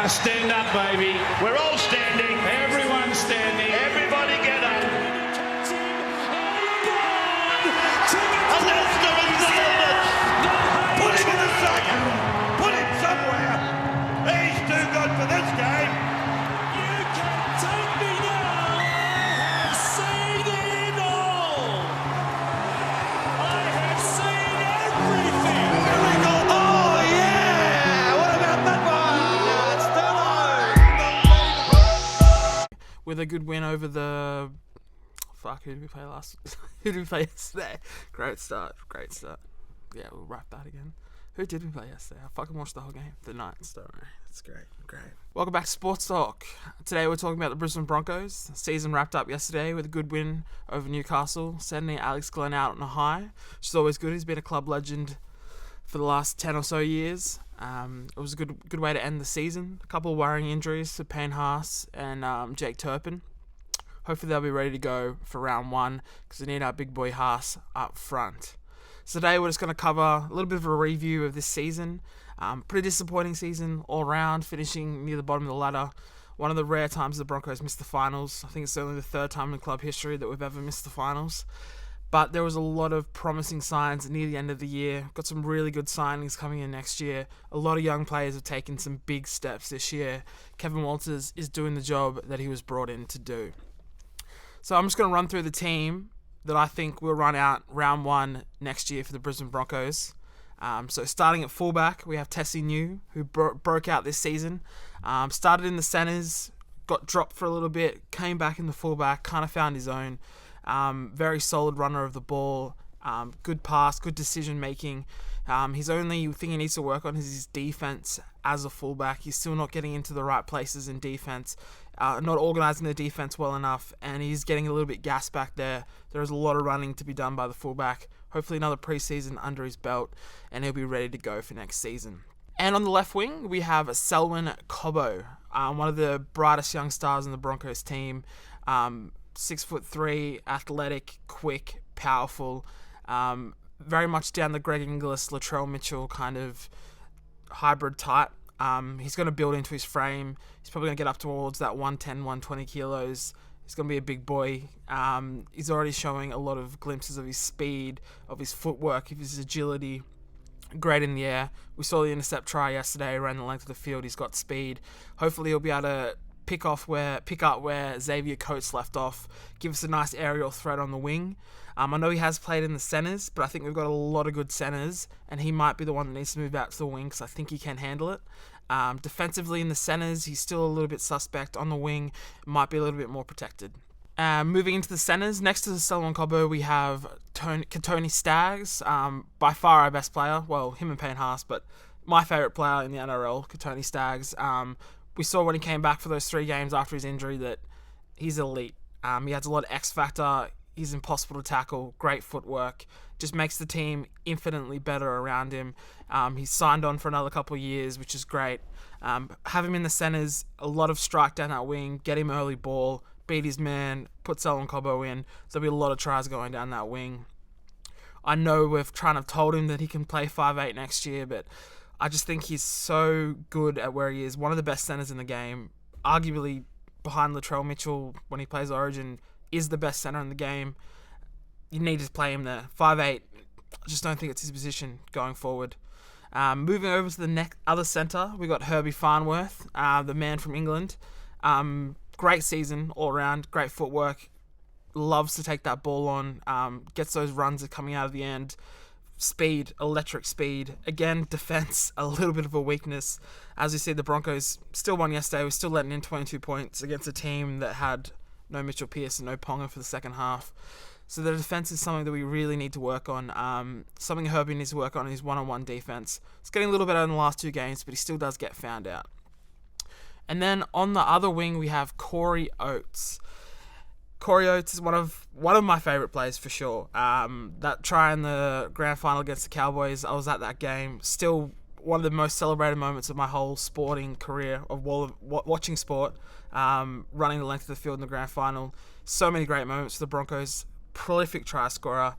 Stand up, baby. We're all standing. Everyone's standing. Everybody get up. And that's the result. Put him in the second. Put him somewhere. He's too good for this game. You can take me now. I've seen it all. I have seen everything. Here we go. Oh, yeah. What about that one? With a good win over the... Fuck, who did we play last? Who did we play yesterday? Great start. Yeah, we'll wrap that again. Who did we play yesterday? I fucking watched the whole game. The Knights, don't worry. It's great. Welcome back to Sports Talk. Today we're talking about the Brisbane Broncos. The season wrapped up yesterday with a good win over Newcastle, sending Alex Glenn out on a high, which is always good. He's been a club legend for the last 10 or so years. It was a good way to end the season. A couple of worrying injuries to Payne Haas and Jake Turpin. Hopefully they'll be ready to go for round one because we need our big boy Haas up front. So today we're just going to cover a little bit of a review of this season. Pretty disappointing season all round, finishing near the bottom of the ladder. One of the rare times the Broncos missed the finals. I think it's only the third time in club history that we've ever missed the finals. But there was a lot of promising signs near the end of the year. Got some really good signings coming in next year. A lot of young players have taken some big steps this year. Kevin Walters is doing the job that he was brought in to do. So I'm just going to run through the team that I think will run out round one next year for the Brisbane Broncos. So starting at fullback, we have Tessie New, who broke out this season. Started in the centres, got dropped for a little bit, came back in the fullback, kind of found his own. Very solid runner of the ball, good pass, good decision making. His only thing he needs to work on is his defense as a fullback. He's still not getting into the right places in defense, not organising the defense well enough, and he's getting a little bit gassed back there. There's a lot of running to be done by the fullback. Hopefully another preseason under his belt, and he'll be ready to go for next season. And on the left wing, we have Selwyn Cobb, one of the brightest young stars in the Broncos team. 6'3", athletic, quick, powerful, very much down the Greg Inglis, Latrell Mitchell kind of hybrid type. He's going to build into his frame. He's probably going to get up towards that 110, 120 kilos. He's going to be a big boy. He's already showing a lot of glimpses of his speed, of his footwork, of his agility. Great in the air. We saw the intercept try yesterday around the length of the field. He's got speed. Hopefully he'll be able to pick up where Xavier Coates left off, give us a nice aerial threat on the wing. I know he has played in the centres, but I think we've got a lot of good centres, and he might be the one that needs to move out to the wing because I think he can handle it. Defensively in the centres, he's still a little bit suspect. On the wing, might be a little bit more protected. Moving into the centres, next to Selwyn Cobb, we have Tony Staggs, by far our best player. Well, him and Payne Haas, but my favourite player in the NRL, Tony Staggs. We saw when he came back for those 3 games after his injury that he's elite. He has a lot of X factor. He's impossible to tackle. Great footwork. Just makes the team infinitely better around him. He's signed on for another couple of years, which is great. Have him in the centres, a lot of strike down that wing, get him early ball, beat his man, put Selwyn Cobb in. So there'll be a lot of tries going down that wing. I know we've trying to told him that he can play 5'8" next year, but I just think he's so good at where he is. One of the best centres in the game, arguably behind Latrell Mitchell when he plays Origin, is the best centre in the game. You need to play him there. 5'8", I just don't think it's his position going forward. Moving over to the other centre, we got Herbie Farnworth, the man from England. Great season all around, great footwork, loves to take that ball on, gets those runs coming out of the end. Speed, electric speed. Again, defense, a little bit of a weakness. As you see, the Broncos still won yesterday. We're still letting in 22 points against a team that had no Mitchell Pearce and no Ponga for the second half. So the defense is something that we really need to work on. Something Herbie needs to work on is one-on-one defense. It's getting a little better in the last 2 games, but he still does get found out. And then on the other wing, we have Corey Oates. Corey Oates is one of my favourite players for sure. That try in the grand final against the Cowboys, I was at that game. Still one of the most celebrated moments of my whole sporting career of watching sport. Running the length of the field in the grand final. So many great moments for the Broncos. Prolific try scorer.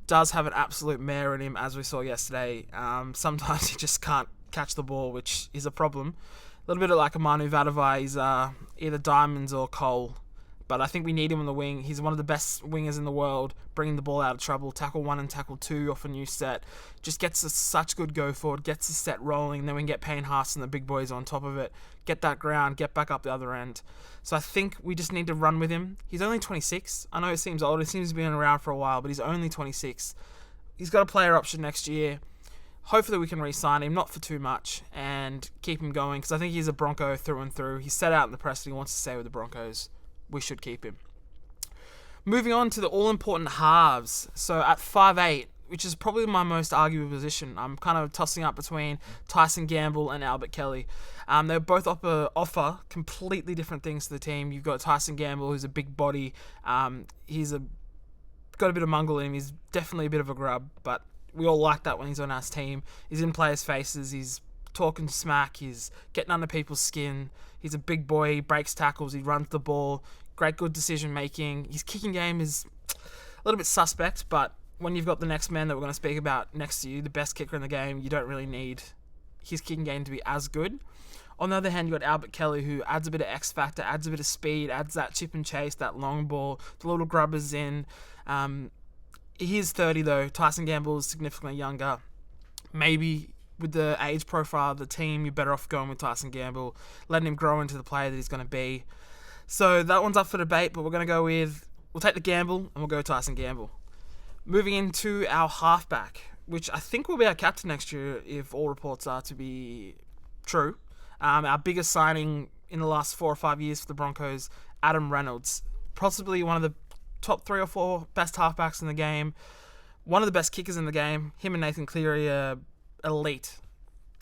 Does have an absolute mare in him, as we saw yesterday. Sometimes he just can't catch the ball, which is a problem. A little bit like a Manu Vadavai, he's either diamonds or coal. But I think we need him on the wing. He's one of the best wingers in the world, bringing the ball out of trouble. Tackle 1 and tackle 2 off a new set. Just gets us such good go forward, gets the set rolling, then we can get Payne Haas and the big boys on top of it. Get that ground, get back up the other end. So I think we just need to run with him. He's only 26. I know it seems old. It seems to be around for a while, but he's only 26. He's got a player option next year. Hopefully we can re-sign him, not for too much, and keep him going, because I think he's a Bronco through and through. He's set out in the press that he wants to stay with the Broncos. We should keep him. Moving on to the all-important halves. So at 5'8", which is probably my most arguable position, I'm kind of tossing up between Tyson Gamble and Albert Kelly. They both offer completely different things to the team. You've got Tyson Gamble, who's a big body. He's got a bit of mungle in him. He's definitely a bit of a grub, but we all like that when he's on our team. He's in players' faces. He's talking smack. He's getting under people's skin. He's a big boy. He breaks tackles. He runs the ball. Great, good decision making. His kicking game is a little bit suspect, but when you've got the next man that we're going to speak about next to you, the best kicker in the game, you don't really need his kicking game to be as good. On the other hand, you've got Albert Kelly, who adds a bit of X factor, adds a bit of speed, adds that chip and chase, that long ball, the little grubbers in. He is 30 though. Tyson Gamble is significantly younger. Maybe with the age profile of the team, you're better off going with Tyson Gamble, letting him grow into the player that he's going to be. So that one's up for debate, but we'll take the gamble and we'll go Tyson Gamble. Moving into our halfback, which I think will be our captain next year if all reports are to be true. Our biggest signing in the last 4 or 5 years for the Broncos, Adam Reynolds. Possibly one of the top 3 or 4 best halfbacks in the game. One of the best kickers in the game. Him and Nathan Cleary are elite.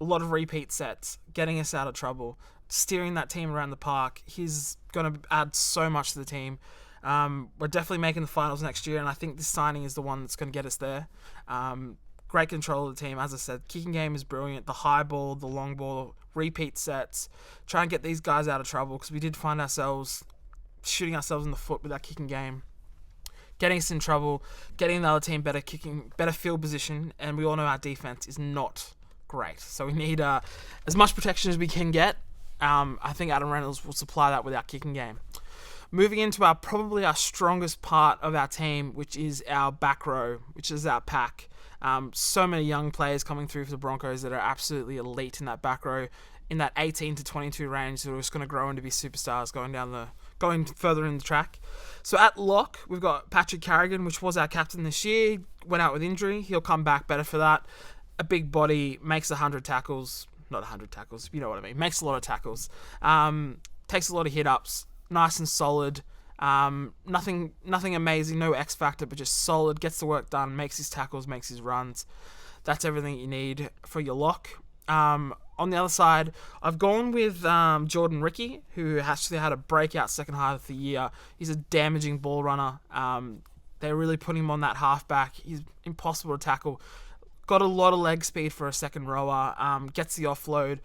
A lot of repeat sets, getting us out of trouble, steering that team around the park. He's going to add so much to the team. We're definitely making the finals next year, and I think this signing is the one that's going to get us there. Great control of the team. As I said, kicking game is brilliant. The high ball, the long ball, repeat sets. Try and get these guys out of trouble, because we did find ourselves shooting ourselves in the foot with that kicking game. Getting us in trouble, getting the other team better kicking, better field position, and we all know our defense is not great. So we need as much protection as we can get. I think Adam Reynolds will supply that with our kicking game. Moving into probably our strongest part of our team, which is our back row, which is our pack. So many young players coming through for the Broncos that are absolutely elite in that back row, in that 18 to 22 range, that are just going to grow into be superstars going further in the track. So at lock, we've got Patrick Carrigan, which was our captain this year, went out with injury. He'll come back better for that. A big body, makes 100 tackles. Not 100 tackles, you know what I mean. Makes a lot of tackles. Takes a lot of hit-ups. Nice and solid. Nothing amazing, no X factor, but just solid. Gets the work done, makes his tackles, makes his runs. That's everything you need for your lock. On the other side, I've gone with Jordan Ricky, who actually had a breakout second half of the year. He's a damaging ball runner. They're really putting him on that halfback. He's impossible to tackle. Got a lot of leg speed for a second rower. Gets the offload.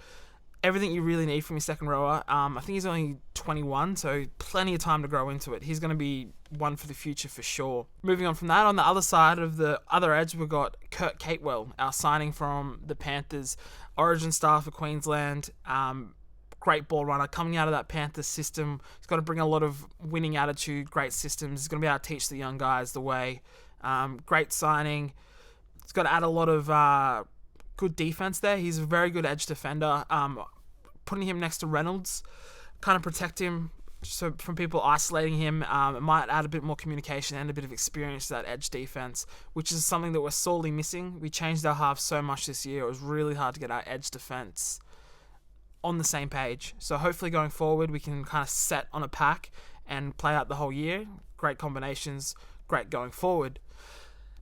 Everything you really need from your second rower. I think he's only 21, so plenty of time to grow into it. He's going to be one for the future for sure. Moving on from that, on the other side of the other edge, we've got Kurt Catewell, our signing from the Panthers, origin star for Queensland. Great ball runner coming out of that Panthers system. He's got to bring a lot of winning attitude, great systems. He's going to be able to teach the young guys the way. Great signing. He's got to add a lot of good defense there. He's a very good edge defender. Putting him next to Reynolds, kind of protect him so from people isolating him. It might add a bit more communication and a bit of experience to that edge defense, which is something that we're sorely missing. We changed our halves so much this year. It was really hard to get our edge defense on the same page. So hopefully going forward, we can kind of set on a pack and play out the whole year. Great combinations, great going forward.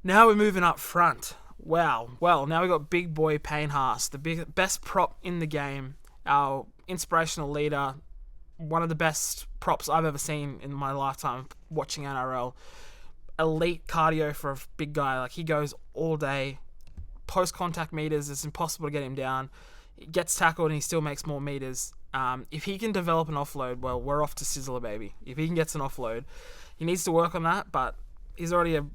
Now we're moving up front. Wow. Well, now we've got big boy Payne Haas, the best prop in the game, our inspirational leader, one of the best props I've ever seen in my lifetime watching NRL. Elite cardio for a big guy. Like, he goes all day. Post-contact meters, it's impossible to get him down. He gets tackled and he still makes more meters. If he can develop an offload, well, we're off to Sizzler, baby. If he can get an offload, he needs to work on that, but he's already a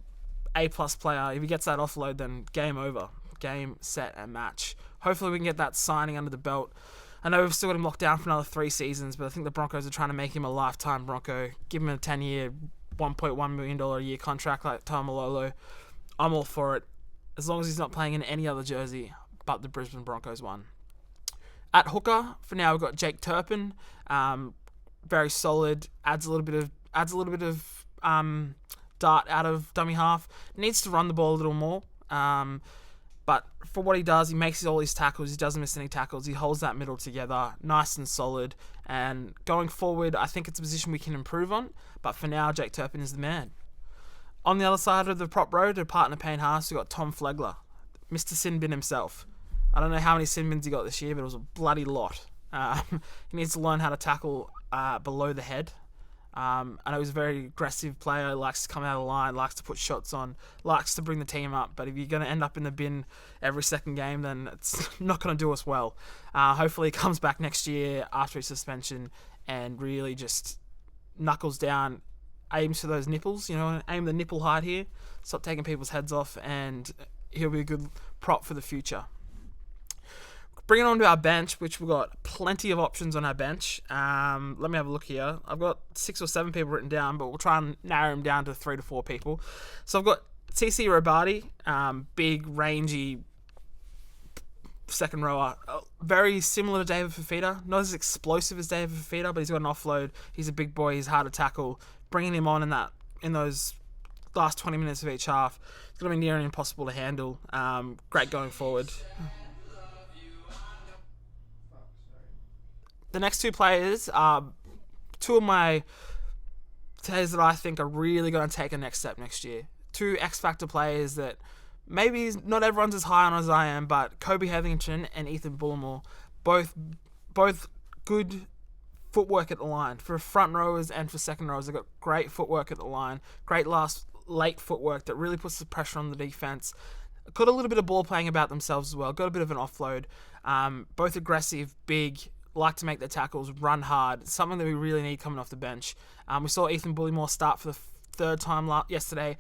A+ player. If he gets that offload, then game over. Game, set, and match. Hopefully we can get that signing under the belt. I know we've still got him locked down for another 3 seasons, but I think the Broncos are trying to make him a lifetime Bronco. Give him a 10-year, $1.1 million a year contract like Tamalolo. I'm all for it, as long as he's not playing in any other jersey but the Brisbane Broncos one. At hooker, for now, we've got Jake Turpin. Very solid. Adds a little bit of dart out of dummy half. Needs to run the ball a little more. But for what he does, he makes all his tackles. He doesn't miss any tackles. He holds that middle together, nice and solid. And going forward, I think it's a position we can improve on. But for now, Jake Turpin is the man. On the other side of the prop row, to partner Payne Haas, we've got Tom Flegler, Mr. Sinbin himself. I don't know how many Sinbins he got this year, but it was a bloody lot. He needs to learn how to tackle below the head. I know he's a very aggressive player, likes to come out of the line, likes to put shots on, likes to bring the team up. But if you're going to end up in the bin every second game, then it's not going to do us well. Hopefully he comes back next year after his suspension and really just knuckles down, aims for those nipples, aim the nipple height here, stop taking people's heads off, and he'll be a good prop for the future. Bringing on to our bench, which we've got plenty of options on our bench. Let me have a look here. I've got 6 or 7 people written down, but we'll try and narrow them down to 3 to 4 people. So I've got TC Robati, big, rangy second rower. Very similar to David Fafita. Not as explosive as David Fafita, but he's got an offload. He's a big boy. He's hard to tackle. Bringing him on in those last 20 minutes of each half, it's going to be near and impossible to handle. Great going forward. The next 2 players are 2 of my players that I think are really going to take a next step next year. 2 X-Factor players that maybe not everyone's as high on as I am, but Kobe Hetherington and Ethan Bulmer, both good footwork at the line. For front rowers and for second rowers, they've got great footwork at the line, great late footwork that really puts the pressure on the defense. Got a little bit of ball playing about themselves as well, got a bit of an offload. Both aggressive, big, like to make their tackles, run hard. Something that we really need coming off the bench. We saw Ethan Bullimore start for the 3rd time yesterday.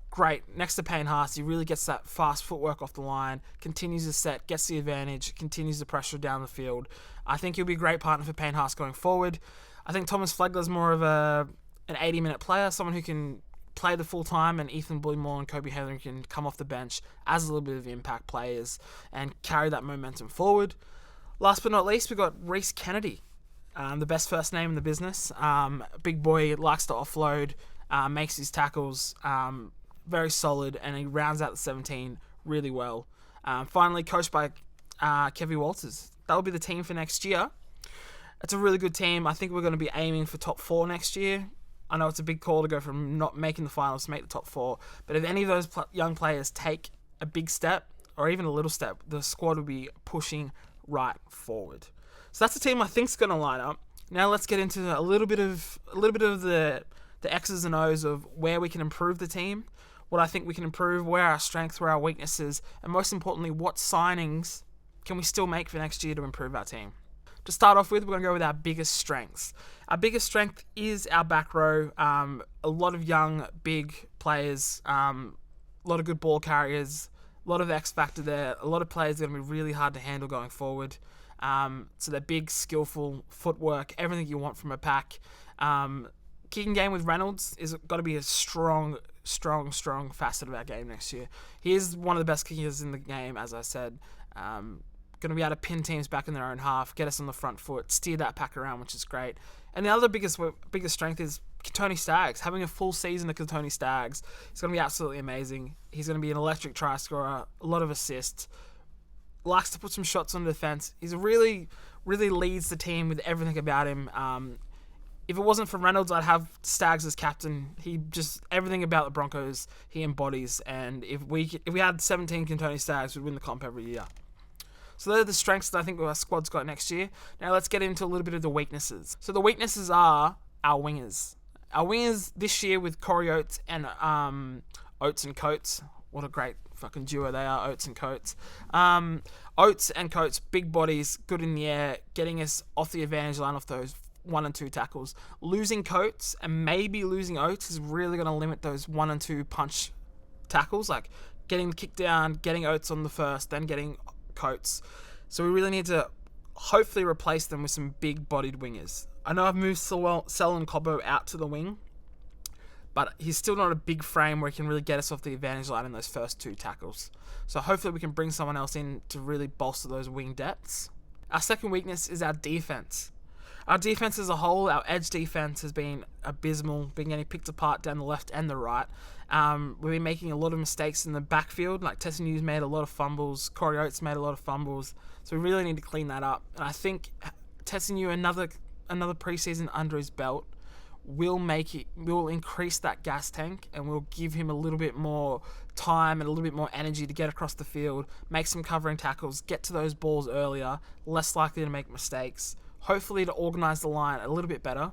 Great. Next to Payne Haas, he really gets that fast footwork off the line, continues the set, gets the advantage, continues the pressure down the field. I think he'll be a great partner for Payne Haas going forward. I think Thomas Flegler's more of an 80-minute player, someone who can play the full time, and Ethan Bullimore and Kobe Hetherington can come off the bench as a little bit of impact players and carry that momentum forward. Last but not least, we've got Rhys Kennedy, the best first name in the business. Big boy, likes to offload, makes his tackles very solid, and he rounds out the 17 really well. Finally, coached by Kevin Walters. That'll be the team for next year. It's a really good team. I think we're going to be aiming for top 4 next year. I know it's a big call to go from not making the finals to make the top 4, but if any of those young players take a big step, or even a little step, the squad will be pushing right forward. So that's the team I think's going to line up. Now let's get into a little bit of the X's and O's of where we can improve the team, what I think we can improve, where our strengths, where our weaknesses, and most importantly, what signings can we still make for next year to improve our team. To start off with, we're going to go with our biggest strengths. Our biggest strength is our back row. A lot of young, big players, a lot of good ball carriers, a lot of X factor there. A lot of players are going to be really hard to handle going forward. So they're big, skillful, footwork, everything you want from a pack. Kicking game with Reynolds is got to be a strong facet of our game next year. He is one of the best kickers in the game, as I said. Going to be able to pin teams back in their own half, get us on the front foot, steer that pack around, which is great. And the other biggest strength is Tony Staggs. Having a full season of Tony Staggs is going to be absolutely amazing. He's going to be an electric try scorer, a lot of assists, likes to put some shots on the defense. He's really leads the team with everything about him. If it wasn't for Reynolds, I'd have Staggs as captain. He just, everything about the Broncos he embodies. And if we had 17 Tony Staggs, we'd win the comp every year. So they're the strengths that I think our squad's got next year. Now let's get into a little bit of the weaknesses. So the weaknesses are our wingers. Our wingers this year with Corey Oates and Oates and Coates. What a great fucking duo they are, Oates and Coates. Oates and Coates, big bodies, good in the air, getting us off the advantage line off those 1 and 2 tackles. Losing Coates and maybe losing Oates is really going to limit those 1 and 2 punch tackles, like getting the kick down, getting Oates on the first, then getting Coates. So we really need to hopefully replace them with some big-bodied wingers. I know I've moved Selwyn Cobb out to the wing, but he's still not a big frame where he can really get us off the advantage line in those first 2 tackles. So hopefully we can bring someone else in to really bolster those wing depths. Our second weakness is our defense. Our defense as a whole, our edge defense has been abysmal, been getting picked apart down the left and the right. We've been making a lot of mistakes in the backfield, like Tyson made a lot of fumbles, Corey Oates made a lot of fumbles, so we really need to clean that up. And I think Tyson another preseason under his belt will increase that gas tank, and will give him a little bit more time and a little bit more energy to get across the field, make some covering tackles, get to those balls earlier, less likely to make mistakes, hopefully to organise the line a little bit better.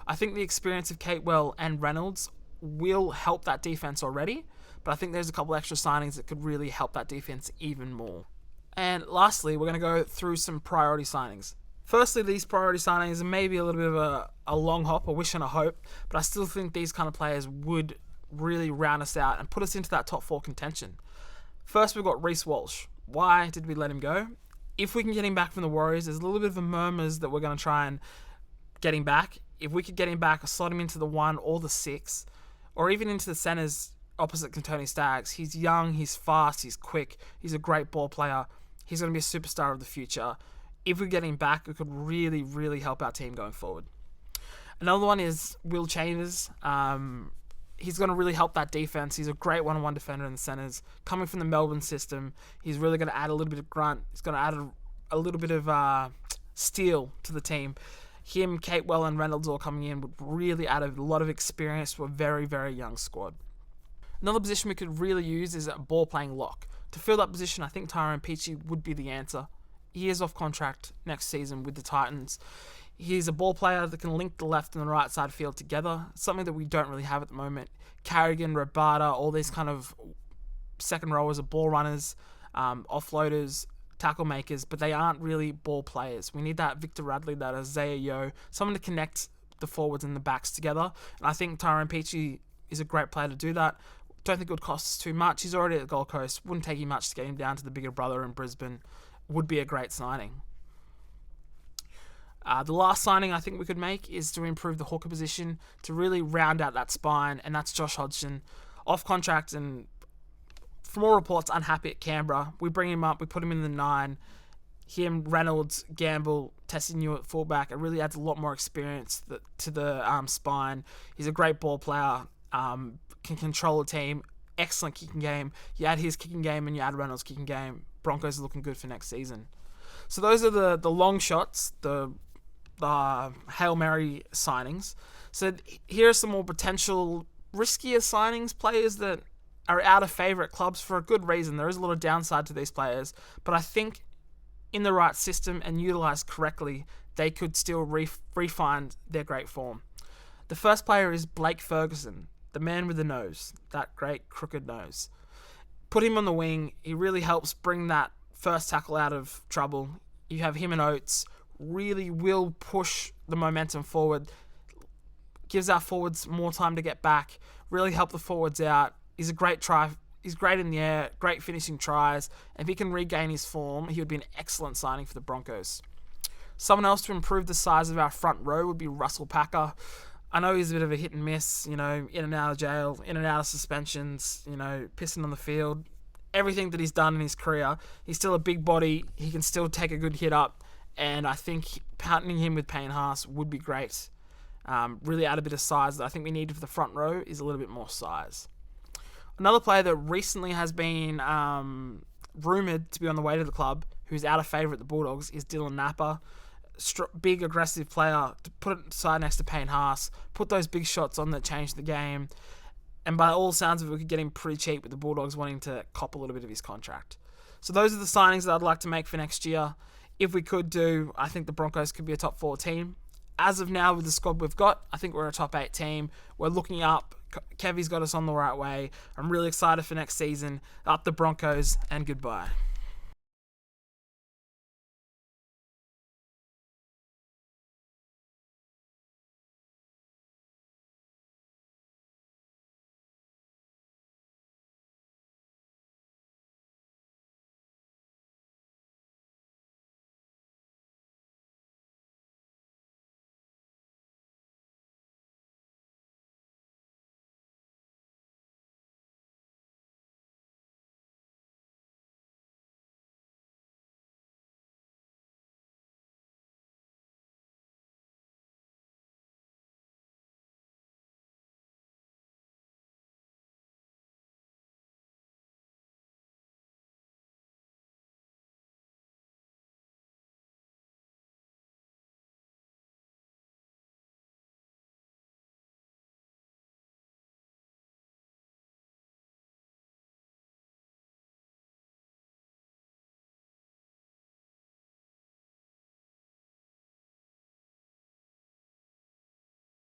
I think the experience of Catewell and Reynolds will help that defense already, but I think there's a couple extra signings that could really help that defense even more. And lastly, we're going to go through some priority signings. Firstly, these priority signings are maybe a little bit of a long hop, a wish and a hope, but I still think these kind of players would really round us out and put us into that top 4 contention. First, we've got Rhys Walsh. Why did we let him go? If we can get him back from the Warriors, there's a little bit of a murmurs that we're going to try and get him back. If we could get him back, slot him into the 1 or the 6, or even into the centres opposite Tony Staggs. He's young, he's fast, he's quick, he's a great ball player. He's going to be a superstar of the future. If we get him back, it could really, really help our team going forward. Another one is Will Chambers. He's going to really help that defense. He's a great one-on-one defender in the centres. Coming from the Melbourne system, he's really going to add a little bit of grunt. He's going to add a little bit of steel to the team. Him, Catewell, and Reynolds all coming in would really add a lot of experience to a very, very young squad. Another position we could really use is a ball-playing lock. To fill that position, I think Tyrone Peachey would be the answer. He is off contract next season with the Titans. He's a ball player that can link the left and the right side field together, something that we don't really have at the moment. Carrigan, Rabada, all these kind of second rowers are ball runners, offloaders, tackle makers, but they aren't really ball players. We need that Victor Radley, that Isaiah Yeo, someone to connect the forwards and the backs together. And I think Tyrone Peachey is a great player to do that. Don't think it would cost us too much. He's already at the Gold Coast. Wouldn't take him much to get him down to the bigger brother in Brisbane. Would be a great signing. The last signing I think we could make is to improve the hooker position, to really round out that spine, and that's Josh Hodgson. Off contract and, from all reports, unhappy at Canberra. We bring him up, we put him in the 9. Him, Reynolds, Gamble, Tessie New at fullback. It really adds a lot more experience to the spine. He's a great ball player, can control a team, excellent kicking game. You add his kicking game and you add Reynolds' kicking game, Broncos are looking good for next season. So those are the long shots, the Hail Mary signings. So here are some more potential riskier signings, players that are out of favourite clubs for a good reason. There is a lot of downside to these players, but I think in the right system and utilised correctly, they could still refine their great form. The first player is Blake Ferguson, the man with the nose, that great crooked nose. Put him on the wing. He really helps bring that first tackle out of trouble. You have him and Oates, really will push the momentum forward, gives our forwards more time to get back, really help the forwards out. He's a great try. He's great in the air, great finishing tries. And if he can regain his form, he would be an excellent signing for the Broncos. Someone else to improve the size of our front row would be Russell Packer. I know he's a bit of a hit and miss, in and out of jail, in and out of suspensions, pissing on the field. Everything that he's done in his career, he's still a big body. He can still take a good hit up. And I think partnering him with Payne Haas would be great. Really add a bit of size that I think we need for the front row is a little bit more size. Another player that recently has been rumoured to be on the way to the club, who's out of favour at the Bulldogs, is Dylan Napa. Big, aggressive player to put it side next to Payne Haas, put those big shots on that change the game. And by all sounds of it, we could get him pretty cheap with the Bulldogs wanting to cop a little bit of his contract. So those are the signings that I'd like to make for next year. If we could do, I think the Broncos could be a top 4 team. As of now, with the squad we've got, I think we're a top 8 team. We're looking up. Kevy's got us on the right way. I'm really excited for next season. Up the Broncos, and goodbye.